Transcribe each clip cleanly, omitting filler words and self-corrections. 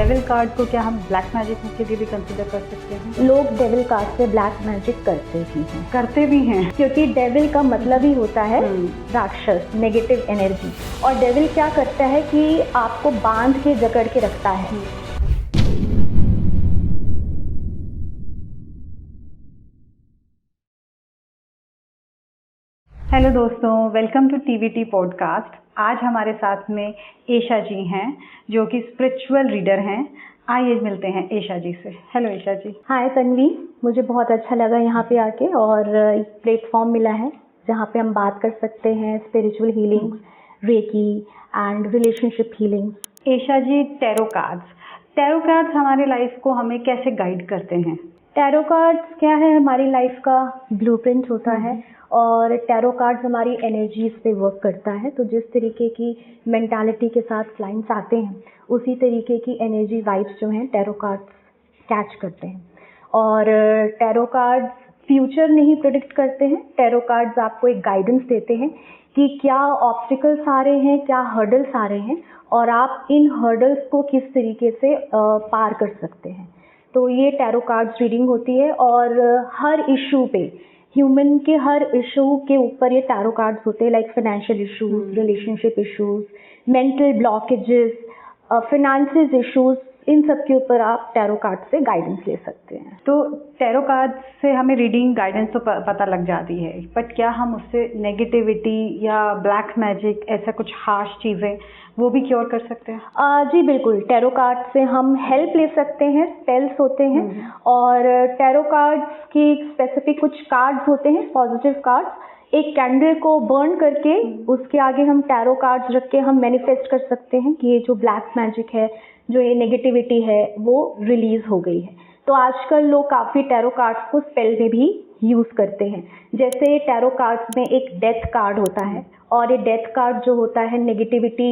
Devil card को क्या हम ब्लैक मैजिक के लिए भी कंसिडर कर सकते हैं? लोग डेविल कार्ड से ब्लैक मैजिक करते भी हैं क्योंकि डेविल का मतलब ही होता है राक्षस, नेगेटिव एनर्जी। और डेविल क्या करता है कि आपको बांध के जकड़ के रखता है। हेलो दोस्तों, वेलकम टू टीवीटी पॉडकास्ट। आज हमारे साथ में एशा जी हैं जो कि स्पिरिचुअल रीडर हैं। आइए मिलते हैं एशा जी से। हेलो एशा जी। हाय तन्वी, मुझे बहुत अच्छा लगा यहाँ पे आके और एक प्लेटफॉर्म मिला है जहाँ पे हम बात कर सकते हैं spiritual healings, reiki and relationship healings. Esha ji, tarot cards हमारे लाइफ को हमें कैसे गाइड करते हैं? टैरो कार्ड्स क्या है, हमारी लाइफ का ब्लूप्रिंट होता है और टैरो कार्ड्स हमारी एनर्जीज पे वर्क करता है। तो जिस तरीके की मेंटालिटी के साथ क्लाइंट्स आते हैं उसी तरीके की एनर्जी वाइब्स जो हैं टैरो कार्ड्स कैच करते हैं। और टैरो कार्ड्स फ्यूचर नहीं प्रेडिक्ट करते हैं। टैरो कार्ड्स आपको एक गाइडेंस देते हैं कि क्या ऑब्स्टिकल्स आ रहे हैं, क्या हर्डल्स आ रहे हैं और आप इन हर्डल्स को किस तरीके से पार कर सकते हैं। तो ये टैरो कार्ड्स रीडिंग होती है और हर इशू पे, ह्यूमन के हर इशू के ऊपर ये टैरो कार्ड्स होते हैं, like financial issues, relationship issues, mental blockages, finances issues, इन सब के ऊपर आप टैरो कार्ड से गाइडेंस ले सकते हैं। तो टैरो कार्ड से हमें रीडिंग गाइडेंस तो पता लग जाती है, बट क्या हम उससे नेगेटिविटी या ब्लैक मैजिक ऐसा कुछ हार्श चीज़ें वो भी क्योर कर सकते हैं? जी बिल्कुल, टैरो कार्ड से हम हेल्प ले सकते हैं। स्पेल्स होते हैं और टैरो कार्ड्स की स्पेसिफिक कुछ कार्ड्स होते हैं, पॉजिटिव कार्ड्स। एक कैंडल को बर्न करके उसके आगे हम टैरो कार्ड्स रख के हम मैनिफेस्ट कर सकते हैं कि ये जो ब्लैक मैजिक है, जो ये नेगेटिविटी है, वो रिलीज हो गई है। तो आजकल लोग काफ़ी टैरो कार्ड्स को स्पेल में भी यूज़ करते हैं। जैसे टैरो कार्ड्स में एक डेथ कार्ड होता है और ये डेथ कार्ड जो होता है नेगेटिविटी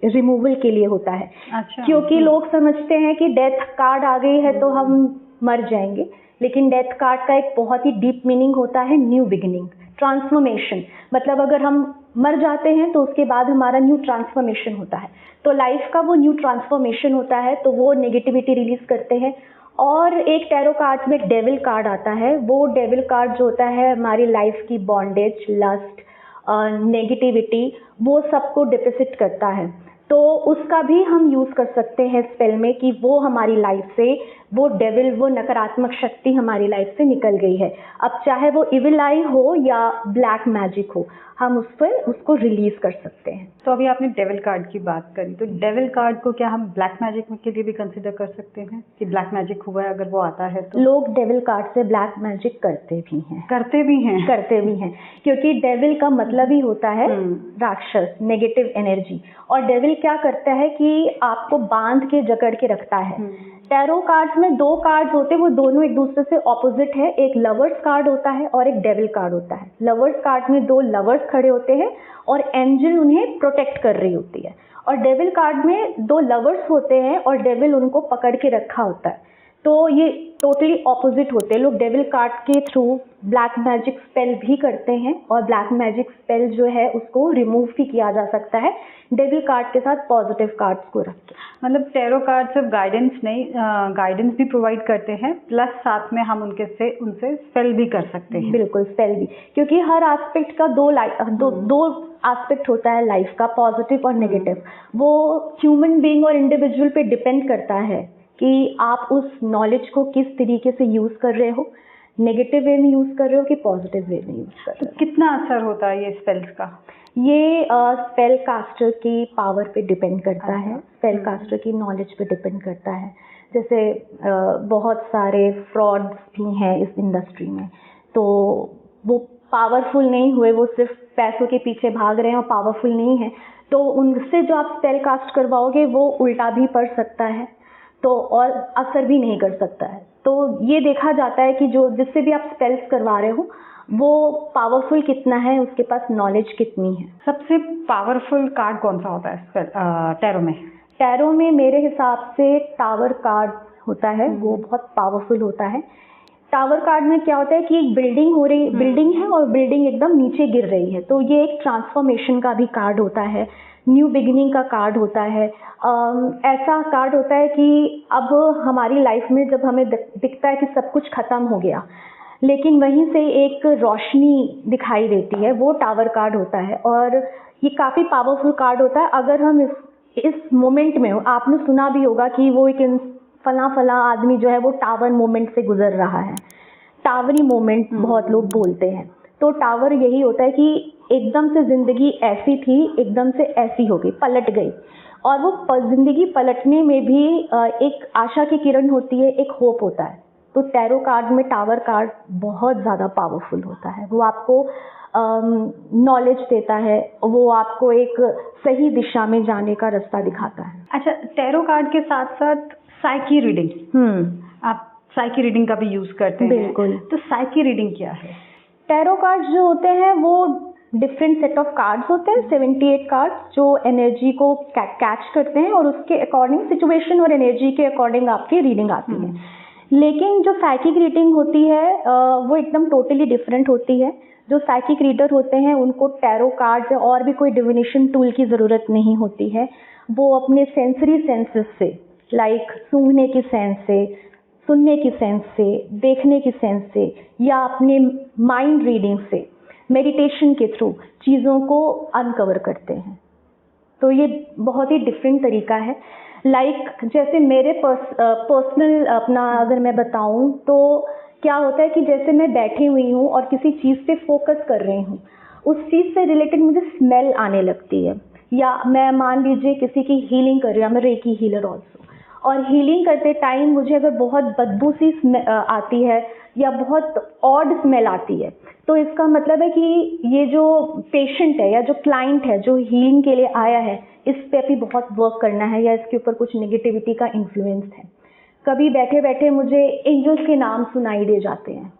रिमूवल के लिए होता है। अच्छा। क्योंकि लोग समझते हैं कि डेथ कार्ड आ गई है तो हम मर जाएंगे, लेकिन डेथ कार्ड का एक बहुत ही डीप मीनिंग होता है न्यू बिगिनिंग, ट्रांसफॉर्मेशन। मतलब अगर हम मर जाते हैं तो उसके बाद हमारा न्यू ट्रांसफॉर्मेशन होता है। तो लाइफ का वो न्यू ट्रांसफॉर्मेशन होता है, तो वो नेगेटिविटी रिलीज करते हैं। और एक टैरो कार्ड में डेविल कार्ड आता है। वो डेविल कार्ड जो होता है हमारी लाइफ की बॉन्डेज, लस्ट, नेगेटिविटी, वो सबको डिपिसिट करता है। तो उसका भी हम यूज़ कर सकते हैं स्पेल में कि वो हमारी लाइफ से, वो डेविल, वो नकारात्मक शक्ति हमारी लाइफ से निकल गई है। अब चाहे वो इविल आई हो या ब्लैक मैजिक हो, हम उस पर उसको रिलीज कर सकते हैं। तो अभी आपने डेविल कार्ड की बात करी, तो डेविल कार्ड को क्या हम ब्लैक मैजिक के लिए भी कंसिडर कर सकते हैं कि ब्लैक मैजिक हुआ है अगर वो आता है तो? लोग डेविल कार्ड से ब्लैक मैजिक करते भी हैं क्योंकि डेविल का मतलब ही होता है राक्षस, नेगेटिव एनर्जी। और डेविल क्या करता है कि आपको बांध के जकड़ के रखता है। टैरो कार्ड्स में दो कार्ड्स होते हैं, वो दोनों एक दूसरे से ऑपोजिट है। एक लवर्स कार्ड होता है और एक डेविल कार्ड होता है। लवर्स कार्ड में दो लवर्स खड़े होते हैं और एंजल उन्हें प्रोटेक्ट कर रही होती है। और डेविल कार्ड में दो लवर्स होते हैं और डेविल उनको पकड़ के रखा होता है। तो ये टोटली ऑपोजिट होते हैं। लोग डेविल कार्ड के थ्रू ब्लैक मैजिक स्पेल भी करते हैं और ब्लैक मैजिक स्पेल जो है उसको रिमूव भी किया जा सकता है डेविल कार्ड के साथ पॉजिटिव कार्ड्स को रख के। मतलब टैरो कार्ड सिर्फ गाइडेंस नहीं, गाइडेंस भी प्रोवाइड करते हैं, प्लस साथ में हम उनसे स्पेल भी कर सकते हैं। बिल्कुल, स्पेल भी, क्योंकि हर एस्पेक्ट का दो एस्पेक्ट होता है लाइफ का, पॉजिटिव और नेगेटिव। वो ह्यूमन बीइंग और इंडिविजुअल पे डिपेंड करता है कि आप उस नॉलेज को किस तरीके से यूज़ कर रहे हो, नेगेटिव वे में यूज़ कर रहे हो कि पॉजिटिव वे में यूज़ कर रहे हो। तो कितना असर होता है ये स्पेल्स का? ये स्पेल कास्टर की पावर पे डिपेंड करता है, स्पेल कास्टर की नॉलेज पे डिपेंड करता है। जैसे बहुत सारे फ्रॉड्स भी हैं इस इंडस्ट्री में, तो वो पावरफुल नहीं हुए, वो सिर्फ पैसों के पीछे भाग रहे हैं और पावरफुल नहीं है, तो उनसे जो आप स्पेल कास्ट करवाओगे वो उल्टा भी पड़ सकता है, तो और असर भी नहीं कर सकता है। तो ये देखा जाता है कि जो जिससे भी आप स्पेल्स करवा रहे हो वो पावरफुल कितना है, उसके पास नॉलेज कितनी है। सबसे पावरफुल कार्ड कौन सा होता है टैरो में? टैरो में मेरे हिसाब से टावर कार्ड होता है, वो बहुत पावरफुल होता है। टावर कार्ड में क्या होता है कि एक बिल्डिंग है और बिल्डिंग एकदम नीचे गिर रही है, तो ये एक ट्रांसफॉर्मेशन का भी कार्ड होता है। न्यू बिगिनिंग का कार्ड होता है। ऐसा कार्ड होता है कि अब हमारी लाइफ में जब हमें दिखता है कि सब कुछ ख़त्म हो गया, लेकिन वहीं से एक रोशनी दिखाई देती है, वो टावर कार्ड होता है। और ये काफ़ी पावरफुल कार्ड होता है। अगर हम इस मोमेंट में, आपने सुना भी होगा कि वो एक फला आदमी जो है वो टावर मोमेंट से गुजर रहा है, टावरी मोमेंट बहुत लोग बोलते हैं। तो टावर यही होता है कि एकदम से ज़िंदगी ऐसी थी, एकदम से ऐसी हो गई, पलट गई। और वो ज़िंदगी पलटने में भी एक आशा की किरण होती है, एक होप होता है। तो टैरो कार्ड में टावर कार्ड बहुत ज़्यादा पावरफुल होता है। वो आपको नॉलेज देता है, वो आपको एक सही दिशा में जाने का रास्ता दिखाता है। अच्छा, टैरो कार्ड के साथ साथ साइकी रीडिंग, आप साइकी रीडिंग का भी यूज़ करते हैं? बिल्कुल। तो साइकी रीडिंग क्या है? टैरो कार्ड्स जो होते हैं वो डिफरेंट सेट ऑफ कार्ड्स होते हैं, 78 कार्ड्स जो एनर्जी को कैच करते हैं और उसके अकॉर्डिंग, सिचुएशन और एनर्जी के अकॉर्डिंग आपकी रीडिंग आती है। लेकिन जो साइकिक रीडिंग होती है वो एकदम टोटली डिफरेंट होती है। जो साइकिक रीडर होते हैं उनको टैरो कार्ड्स और भी कोई डिविनेशन टूल की ज़रूरत नहीं होती है। वो अपने सेंसरी सेंसेस से, लाइक सूंघने की सेंस से, सुनने की सेंस से, देखने की सेंस से, या अपने माइंड रीडिंग से, मेडिटेशन के थ्रू चीज़ों को अनकवर करते हैं। तो ये बहुत ही डिफरेंट तरीका है। लाइक जैसे मेरे पर्सनल अपना अगर मैं बताऊं तो क्या होता है कि जैसे मैं बैठी हुई हूँ और किसी चीज़ पे फोकस कर रही हूँ, उस चीज़ से रिलेटेड मुझे स्मेल आने लगती है। या मैं मान लीजिए किसी की हीलिंग कर रही हूँ, मैं रेकी हीलर ऑल्सो, और हीलिंग करते टाइम मुझे अगर बहुत बदबू सी आती है या बहुत ऑड स्मेल आती है, तो इसका मतलब है कि ये जो पेशेंट है या जो क्लाइंट है जो हीलिंग के लिए आया है, इस पे अभी बहुत वर्क करना है या इसके ऊपर कुछ नेगेटिविटी का इन्फ्लुएंस है। कभी बैठे बैठे मुझे एंजल्स के नाम सुनाई दे जाते हैं।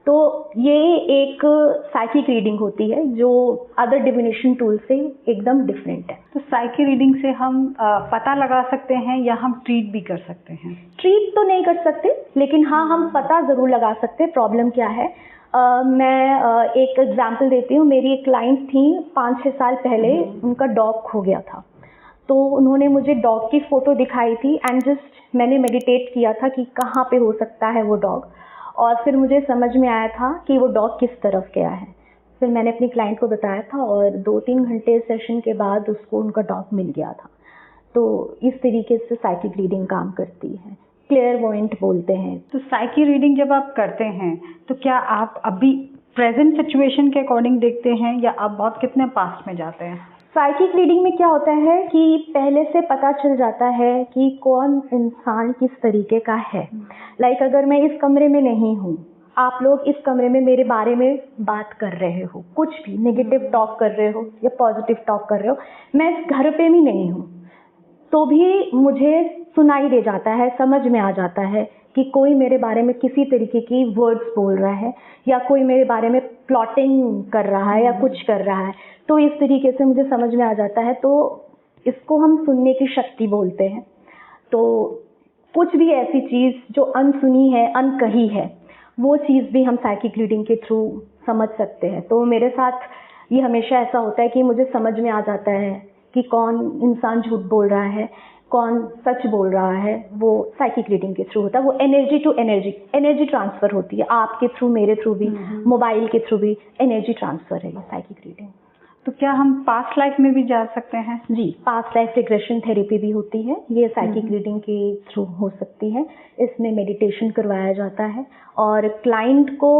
तो ये एक साइकिक रीडिंग होती है जो अदर डिविनेशन टूल से एकदम डिफरेंट है। तो साइकिक रीडिंग से हम पता लगा सकते हैं या हम ट्रीट भी कर सकते हैं? ट्रीट तो नहीं कर सकते, लेकिन हाँ हम पता ज़रूर लगा सकते हैं प्रॉब्लम क्या है। मैं एक एग्जांपल देती हूँ। मेरी एक क्लाइंट थी, 5-6 साल पहले उनका डॉग खो गया था। तो उन्होंने मुझे डॉग की फ़ोटो दिखाई थी एंड जस्ट मैंने मेडिटेट किया था कि कहाँ पे हो सकता है वो डॉग, और फिर मुझे समझ में आया था कि वो डॉग किस तरफ गया है। फिर मैंने अपनी क्लाइंट को बताया था और 2-3 घंटे सेशन के बाद उसको उनका डॉग मिल गया था। तो इस तरीके से साइकिक रीडिंग काम करती है, क्लेयरवॉयंट बोलते हैं। तो साइकिक रीडिंग जब आप करते हैं तो क्या आप अभी प्रेजेंट सिचुएशन के अकॉर्डिंग देखते हैं या आप बहुत कितने पास्ट में जाते हैं? साइकिक रीडिंग में क्या होता है कि पहले से पता चल जाता है कि कौन इंसान किस तरीके का है। लाइक अगर मैं इस कमरे में नहीं हूँ, आप लोग इस कमरे में मेरे बारे में बात कर रहे हो, कुछ भी नेगेटिव टॉक कर रहे हो या पॉजिटिव टॉक कर रहे हो, मैं इस घर पे भी नहीं हूँ, तो भी मुझे सुनाई दे जाता है, समझ में आ जाता है कि कोई मेरे बारे में किसी तरीके की वर्ड्स बोल रहा है या कोई मेरे बारे में प्लॉटिंग कर रहा है या कुछ कर रहा है। तो इस तरीके से मुझे समझ में आ जाता है। तो इसको हम सुनने की शक्ति बोलते हैं। तो कुछ भी ऐसी चीज़ जो अनसुनी है, अनकही है, वो चीज़ भी हम साइकिक रीडिंग के थ्रू समझ सकते हैं। तो मेरे साथ ये हमेशा ऐसा होता है कि मुझे समझ में आ जाता है कि कौन इंसान झूठ बोल रहा है, कौन सच बोल रहा है। वो साइकिक रीडिंग के थ्रू होता है। वो एनर्जी टू एनर्जी ट्रांसफ़र होती है, आपके थ्रू, मेरे थ्रू भी, मोबाइल के थ्रू भी एनर्जी ट्रांसफ़र है ये साइकिक रीडिंग। तो क्या हम पास्ट लाइफ में भी जा सकते हैं? जी, पास्ट लाइफ रिग्रेशन थेरेपी भी होती है, ये साइकिक रीडिंग के थ्रू हो सकती है। इसमें मेडिटेशन करवाया जाता है और क्लाइंट को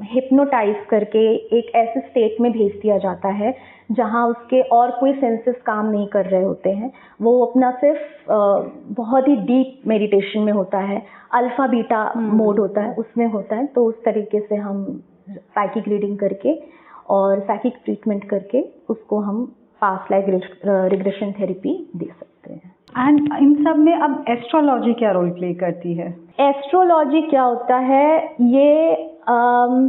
हिप्नोटाइज करके एक ऐसे स्टेट में भेज दिया जाता है जहां उसके और कोई सेंसेस काम नहीं कर रहे होते हैं। वो अपना सिर्फ बहुत ही डीप मेडिटेशन में होता है, अल्फा बीटा मोड होता है, उसमें होता है। तो उस तरीके से हम साइकिक रीडिंग करके और साइकिक ट्रीटमेंट करके उसको हम पास्ट लाइफ रिग्रेशन थेरेपी दे सकते हैं। एंड इन सब में अब एस्ट्रोलॉजी क्या रोल प्ले करती है? एस्ट्रोलॉजी क्या होता है, ये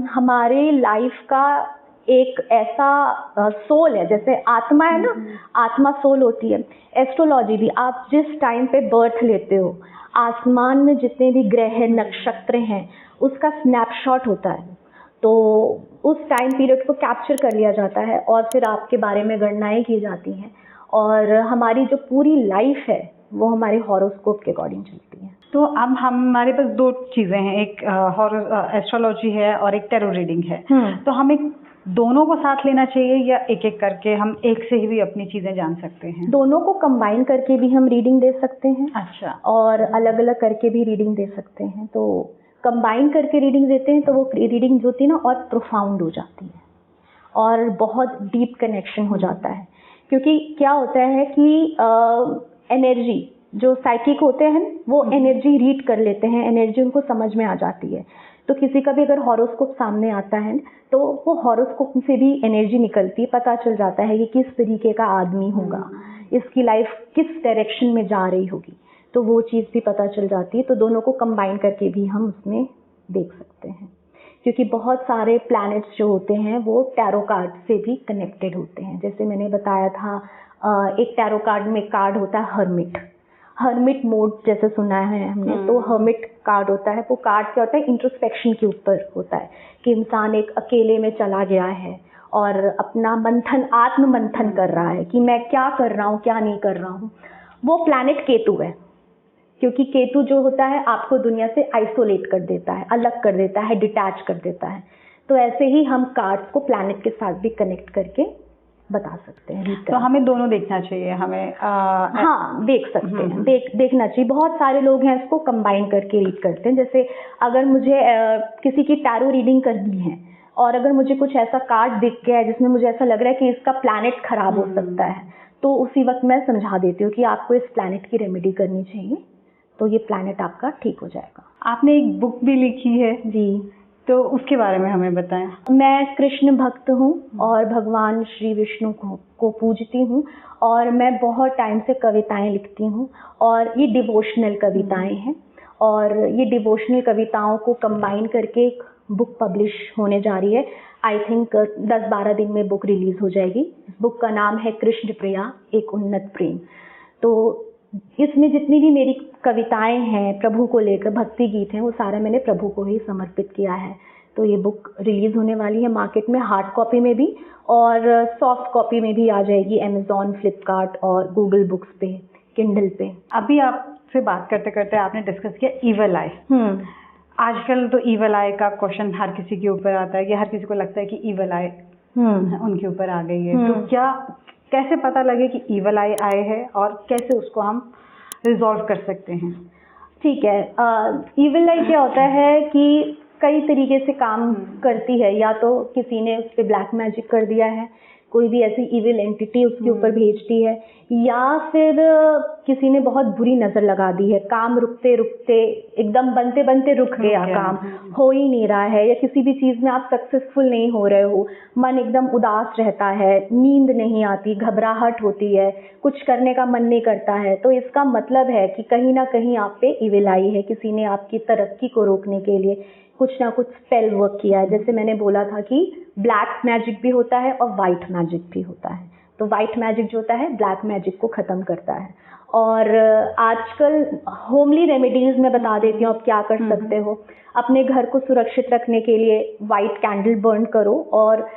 हमारे लाइफ का एक ऐसा सोल है, जैसे आत्मा है ना, आत्मा सोल होती है। एस्ट्रोलॉजी भी आप जिस टाइम पे बर्थ लेते हो, आसमान में जितने भी ग्रह नक्षत्र हैं उसका स्नैपशॉट होता है। तो उस टाइम पीरियड को कैप्चर कर लिया जाता है और फिर आपके बारे में गणनाएं की जाती हैं और हमारी जो पूरी लाइफ है वो हमारे हॉरोस्कोप के अकॉर्डिंग चलती है। तो अब हमारे पास दो चीज़ें हैं, एक एस्ट्रोलॉजी है और एक टैरो रीडिंग है। तो हमें दोनों को साथ लेना चाहिए या एक एक करके हम एक से ही भी अपनी चीज़ें जान सकते हैं? दोनों को कंबाइन करके भी हम रीडिंग दे सकते हैं। अच्छा। और अलग अलग करके भी रीडिंग दे सकते हैं। तो कंबाइन करके रीडिंग देते हैं तो वो रीडिंग जो होती है ना और प्रोफाउंड हो जाती है और बहुत डीप कनेक्शन हो जाता है। क्योंकि क्या होता है कि एनर्जी जो साइकिक होते हैं वो एनर्जी रीड कर लेते हैं, एनर्जी उनको समझ में आ जाती है। तो किसी का भी अगर हॉरोस्कोप सामने आता है तो वो हॉरोस्कोप से भी एनर्जी निकलती है, पता चल जाता है कि किस तरीके का आदमी होगा, इसकी लाइफ किस डायरेक्शन में जा रही होगी, तो वो चीज़ भी पता चल जाती है। तो दोनों को कंबाइन करके भी हम उसमें देख सकते हैं, क्योंकि बहुत सारे प्लैनेट्स जो होते हैं वो टैरो कार्ड से भी कनेक्टेड होते हैं। जैसे मैंने बताया था एक टैरो कार्ड में कार्ड होता है हर्मिट मोड, जैसे सुना है हमने। तो हर्मिट कार्ड होता है, वो कार्ड क्या होता है, इंट्रोस्पेक्शन के ऊपर होता है कि इंसान एक अकेले में चला गया है और अपना आत्म मंथन कर रहा है कि मैं क्या कर रहा हूँ क्या नहीं कर रहा हूँ। वो प्लैनेट केतु है, क्योंकि केतु जो होता है आपको दुनिया से आइसोलेट कर देता है, अलग कर देता है, डिटैच कर देता है। तो ऐसे ही हम कार्ड्स को प्लैनेट के साथ भी कनेक्ट करके बता सकते हैं। तो हमें दोनों देखना चाहिए, हमें हाँ देख सकते हैं, देखना चाहिए। बहुत सारे लोग हैं इसको कंबाइन करके रीड करते हैं। जैसे अगर मुझे किसी की टैरो रीडिंग करनी है और अगर मुझे कुछ ऐसा कार्ड दिख गया है जिसमें मुझे ऐसा लग रहा है कि इसका प्लैनेट खराब हो सकता है, तो उसी वक्त मैं समझा देती हूँ कि आपको इस प्लैनेट की रेमेडी करनी चाहिए, तो ये प्लैनेट आपका ठीक हो जाएगा। आपने एक बुक भी लिखी है जी, तो उसके बारे में हमें बताएं। मैं कृष्ण भक्त हूँ और भगवान श्री विष्णु को पूजती हूँ और मैं बहुत टाइम से कविताएं लिखती हूँ और ये डिवोशनल कविताएं हैं और ये डिवोशनल कविताओं को कंबाइन करके एक बुक पब्लिश होने जा रही है। आई थिंक 10-12 दिन में बुक रिलीज हो जाएगी। इस बुक का नाम है कृष्ण प्रिया एक उन्नत प्रेम। तो इसमें जितनी भी मेरी कविताएं हैं प्रभु को लेकर, भक्ति गीत हैं, वो सारा मैंने प्रभु को ही समर्पित किया है। तो ये बुक रिलीज होने वाली है मार्केट में, हार्ड कॉपी में भी और सॉफ्ट कॉपी में भी आ जाएगी अमेजॉन, फ्लिपकार्ट और गूगल बुक्स पे, किंडल पे। अभी आपसे बात करते करते आपने डिस्कस किया ईवल आई। आजकल तो ईवल आई का क्वेश्चन हर किसी के ऊपर आता है कि हर किसी को लगता है कि ईवल आई उनके ऊपर आ गई है। तो कैसे पता लगे कि ईवल आई आए है और कैसे उसको हम रिजॉल्व कर सकते हैं? ठीक है, ईवल आई क्या होता है कि कई तरीके से काम करती है। या तो किसी ने उस पर ब्लैक मैजिक कर दिया है, कोई भी ऐसी इविल एंटिटी उसके ऊपर भेजती है, या फिर किसी ने बहुत बुरी नज़र लगा दी है, काम रुकते रुकते एकदम बनते बनते रुक गया, काम हो ही नहीं रहा है, या किसी भी चीज़ में आप सक्सेसफुल नहीं हो रहे हो, मन एकदम उदास रहता है, नींद नहीं आती, घबराहट होती है, कुछ करने का मन नहीं करता है, तो इसका मतलब है कि कहीं ना कहीं आप पे इविल आई है। किसी ने आपकी तरक्की को रोकने के लिए कुछ ना कुछ स्पेल वर्क किया है। जैसे मैंने बोला था कि ब्लैक मैजिक भी होता है और वाइट मैजिक भी होता है। तो वाइट मैजिक जो होता है ब्लैक मैजिक को ख़त्म करता है। और आजकल होमली रेमेडीज़ में बता देती हूँ आप क्या कर सकते हो। अपने घर को सुरक्षित रखने के लिए वाइट कैंडल बर्न करो और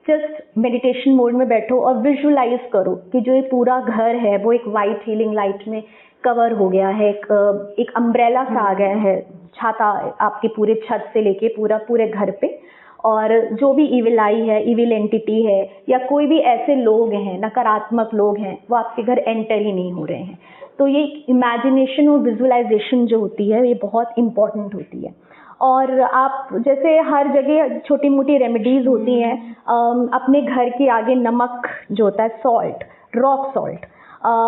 जस्ट मेडिटेशन मोड में बैठो और विजुलाइज करो कि जो ये पूरा घर है वो एक वाइट हीलिंग लाइट में कवर हो गया है, एक अम्ब्रेला सा आ गया है, छाता आपके पूरे छत से लेके पूरे घर पे। और जो भी इविल आई है, इविल एंटिटी है, या कोई भी ऐसे लोग हैं, नकारात्मक लोग हैं, वो आपके घर एंटर ही नहीं हो रहे हैं। तो ये इमेजिनेशन और विजुअलाइजेशन जो होती है ये बहुत इम्पॉर्टेंट होती है। और आप जैसे हर जगह छोटी मोटी रेमेडीज़ होती हैं, अपने घर के आगे नमक जो होता है, सॉल्ट, रॉक सॉल्ट,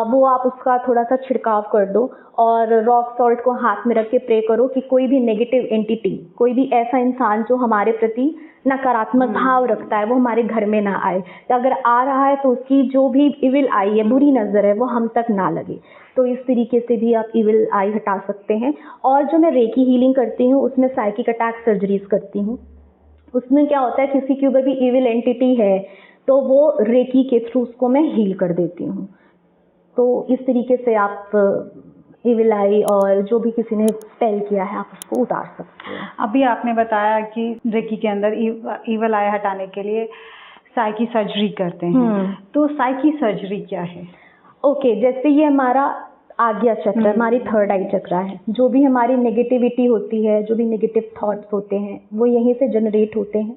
वो आप उसका थोड़ा सा छिड़काव कर दो और रॉक सॉल्ट को हाथ में रख के प्रे करो कि कोई भी नेगेटिव एंटिटी, कोई भी ऐसा इंसान जो हमारे प्रति नकारात्मक भाव रखता है वो हमारे घर में ना आए। अगर आ रहा है तो उसकी जो भी इविल आई है, बुरी नज़र है, वो हम तक ना लगे। तो इस तरीके से भी आप इविल आई हटा सकते हैं। और जो मैं रेकी हीलिंग करती हूँ उसमें साइकिक अटैक सर्जरीज करती हूँ। उसमें क्या होता है, किसी के ऊपर भी इविल एंटिटी है तो वो रेकी के थ्रू उसको मैं हील कर देती हूँ। तो इस तरीके से आप इविल आई और जो भी किसी ने स्पेल किया है आप उसको उतार सकते हैं। अभी आपने बताया कि रेकी के अंदर इविल आई हटाने के लिए साइकी सर्जरी करते हैं, तो साइकी सर्जरी क्या है? ओके, जैसे ये हमारा आज्ञा चक्र, हमारी थर्ड आई चक्र है। जो भी हमारी नेगेटिविटी होती है, जो भी नेगेटिव थॉट्स होते हैं, वो यहीं से जनरेट होते हैं।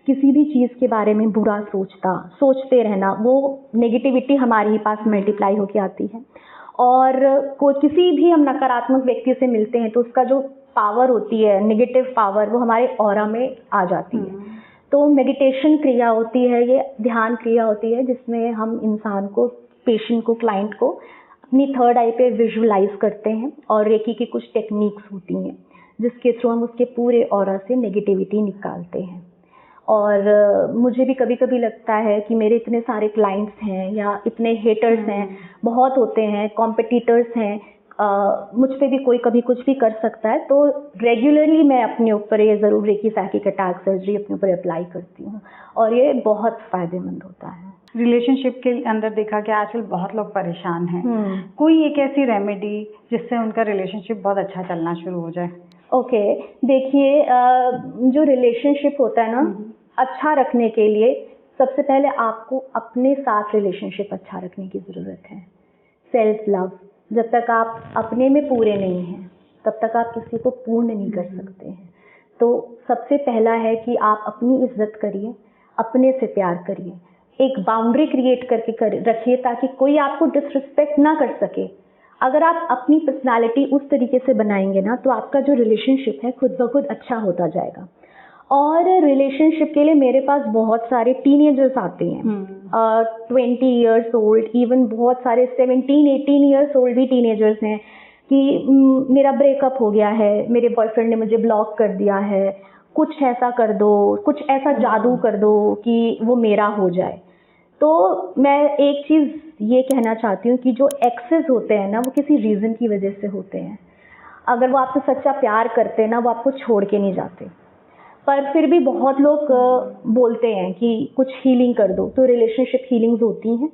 किसी भी चीज़ के बारे में बुरा सोचते रहना, वो नेगेटिविटी हमारे ही पास मल्टीप्लाई होके आती है। और किसी भी हम नकारात्मक व्यक्ति से मिलते हैं तो उसका जो पावर होती है, नेगेटिव पावर, वो हमारे ऑरा में आ जाती है। तो मेडिटेशन क्रिया होती है, ये ध्यान क्रिया होती है जिसमें हम इंसान को, पेशेंट को, क्लाइंट को अपनी थर्ड आई पे विजुअलाइज करते हैं और रेकी की कुछ टेक्निक्स होती हैं जिसके थ्रू हम उसके पूरे ऑरा से नेगेटिविटी निकालते हैं। और मुझे भी कभी कभी लगता है कि मेरे इतने सारे क्लाइंट्स हैं या इतने हेटर्स हैं, बहुत होते हैं, कॉम्पिटिटर्स हैं, मुझ पे भी कोई कभी कुछ भी कर सकता है, तो रेगुलरली मैं अपने ऊपर ये ज़रूर रेकी साइकिक अटैक सर्जरी अपने ऊपर अप्लाई करती हूँ और ये बहुत फ़ायदेमंद होता है। रिलेशनशिप के अंदर देखा कि आजकल बहुत लोग परेशान हैं, कोई एक ऐसी रेमेडी जिससे उनका रिलेशनशिप बहुत अच्छा चलना शुरू हो जाए? ओके, देखिए जो रिलेशनशिप होता है ना, अच्छा रखने के लिए सबसे पहले आपको अपने साथ रिलेशनशिप अच्छा रखने की ज़रूरत है। सेल्फ लव, जब तक आप अपने में पूरे नहीं हैं तब तक आप किसी को पूर्ण नहीं कर सकते हैं। तो सबसे पहला है कि आप अपनी इज्जत करिए, अपने से प्यार करिए, एक बाउंड्री क्रिएट करके रखिए ताकि कोई आपको डिसरिस्पेक्ट ना कर सके। अगर आप अपनी पर्सनालिटी उस तरीके से बनाएंगे ना तो आपका जो रिलेशनशिप है खुद ब खुद अच्छा होता जाएगा। और रिलेशनशिप के लिए मेरे पास बहुत सारे टीनेजर्स आते हैं, 20 ईयर्स ओल्ड, इवन बहुत सारे 17-18 ईयर्स ओल्ड भी टीनेजर्स हैं कि मेरा ब्रेकअप हो गया है, मेरे बॉयफ्रेंड ने मुझे ब्लॉक कर दिया है, कुछ ऐसा कर दो, कुछ ऐसा जादू कर दो कि वो मेरा हो जाए। तो मैं एक चीज़ ये कहना चाहती हूँ कि जो एक्सेस होते हैं ना, वो किसी रीज़न की वजह से होते हैं। अगर वो आपसे सच्चा प्यार करते हैं ना, वो आपको छोड़ के नहीं जाते। पर फिर भी बहुत लोग बोलते हैं कि कुछ हीलिंग कर दो, तो रिलेशनशिप हीलिंग्स होती हैं,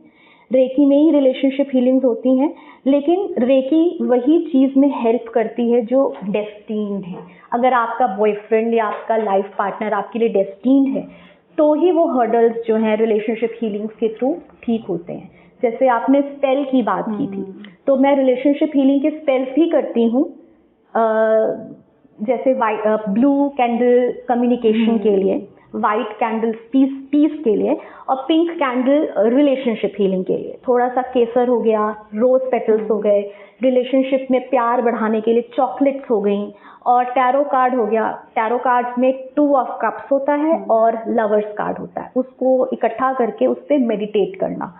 रेकी में ही रिलेशनशिप हीलिंग्स होती हैं। लेकिन रेकी वही चीज़ में हेल्प करती है जो डेस्टीन्ड है। अगर आपका बॉयफ्रेंड या आपका लाइफ पार्टनर आपके लिए डेस्टीन्ड है तो ही वो हर्डल्स जो हैं रिलेशनशिप हीलिंग्स के थ्रू ठीक होते हैं। जैसे आपने स्पेल की बात की थी, तो मैं रिलेशनशिप हीलिंग के स्पेल्स भी करती हूँ, जैसे ब्लू कैंडल कम्युनिकेशन के लिए, वाइट कैंडल पीस के लिए, और पिंक कैंडल रिलेशनशिप हीलिंग के लिए। थोड़ा सा केसर हो गया, रोज पेटल्स हो गए, रिलेशनशिप में प्यार बढ़ाने के लिए चॉकलेट्स हो गई, और टैरो कार्ड हो गया। टैरो कार्ड में 2 ऑफ कप्स होता है और लवर्स कार्ड होता है, उसको इकट्ठा करके उस पर मेडिटेट करना,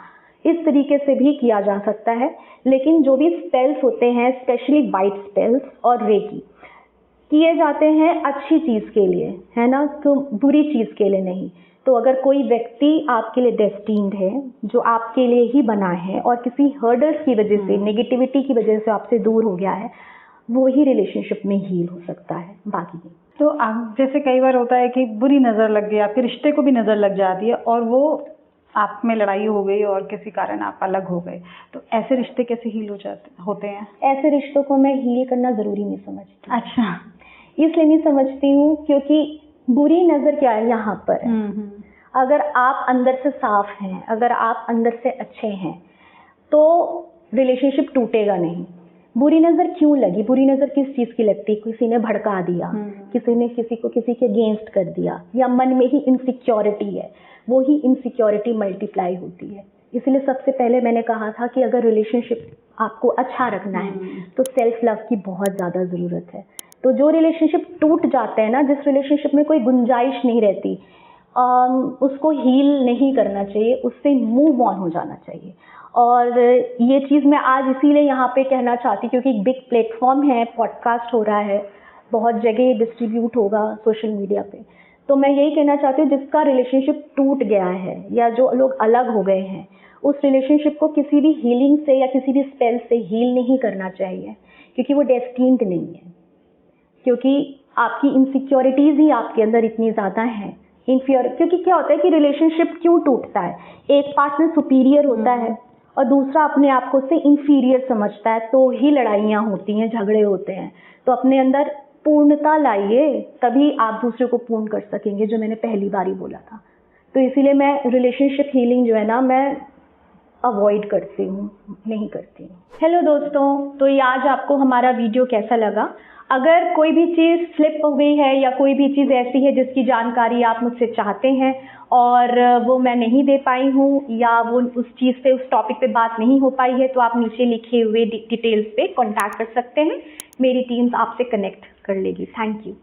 इस तरीके से भी किया जा सकता है। लेकिन जो भी स्पेल्स होते हैं, स्पेशली वाइट स्पेल्स और रेकी, किए जाते हैं अच्छी चीज़ के लिए, है ना, तो बुरी चीज़ के लिए नहीं। तो अगर कोई व्यक्ति आपके लिए डेस्टीन्ड है, जो आपके लिए ही बना है और किसी हर्डल्स की वजह से, नेगेटिविटी की वजह से आपसे दूर हो गया है, वो ही रिलेशनशिप में हील हो सकता है, बाकी नहीं। तो जैसे कई बार होता है कि बुरी नज़र लग गई, आपके रिश्ते को भी नज़र लग जाती है और वो आप में लड़ाई हो गई और किसी कारण आप अलग हो गए, तो ऐसे रिश्ते कैसे हील होते हैं? ऐसे रिश्तों को मैं हील करना ज़रूरी नहीं समझती। अच्छा, इसलिए नहीं समझती हूँ क्योंकि बुरी नज़र क्या है यहाँ पर है। अगर आप अंदर से साफ हैं, अगर आप अंदर से अच्छे हैं, तो रिलेशनशिप टूटेगा नहीं। बुरी नज़र क्यों लगी? बुरी नज़र किस चीज़ की लगती? किसी ने भड़का दिया, किसी ने किसी को किसी के अगेंस्ट कर दिया, या मन में ही इनसिक्योरिटी है, वो ही इनसिक्योरिटी मल्टीप्लाई होती है। इसलिए सबसे पहले मैंने कहा था कि अगर रिलेशनशिप आपको अच्छा रखना है तो सेल्फ लव की बहुत ज़्यादा ज़रूरत है। तो जो रिलेशनशिप टूट जाते हैं ना, जिस रिलेशनशिप में कोई गुंजाइश नहीं रहती, उसको हील नहीं करना चाहिए, उससे मूव ऑन हो जाना चाहिए। और ये चीज़ मैं आज इसीलिए यहाँ पे कहना चाहती, क्योंकि एक बिग प्लेटफॉर्म है, पॉडकास्ट हो रहा है, बहुत जगह डिस्ट्रीब्यूट होगा सोशल मीडिया पे, तो मैं यही कहना चाहती हूँ जिसका रिलेशनशिप टूट गया है या जो लोग अलग हो गए हैं, उस रिलेशनशिप को किसी भी हीलिंग से या किसी भी स्पेल से हील नहीं करना चाहिए, क्योंकि वो डेस्टीन्ड नहीं है। क्योंकि आपकी इनसिक्योरिटीज़ ही आपके अंदर इतनी ज़्यादा हैं, क्योंकि क्या होता है कि रिलेशनशिप क्यों टूटता है? एक पार्टनर सुपीरियर होता है और दूसरा अपने आप को से इंफीरियर समझता है, तो ही लड़ाइयाँ होती हैं, झगड़े होते हैं। तो अपने अंदर पूर्णता लाइए, तभी आप दूसरे को पूर्ण कर सकेंगे, जो मैंने पहली बार ही बोला था। तो इसीलिए मैं रिलेशनशिप हीलिंग जो है ना, मैं अवॉइड करती हूँ, नहीं करती हूँ। हेलो दोस्तों, तो ये आज आपको हमारा वीडियो कैसा लगा? अगर कोई भी चीज़ स्लिप हो गई है या कोई भी चीज़ ऐसी है जिसकी जानकारी आप मुझसे चाहते हैं और वो मैं नहीं दे पाई हूँ, या वो उस चीज़ पे, उस टॉपिक पे बात नहीं हो पाई है, तो आप नीचे लिखे हुए डिटेल्स पे कॉन्टैक्ट कर सकते हैं। मेरी टीम्स आपसे कनेक्ट कर लेगी। Thank you.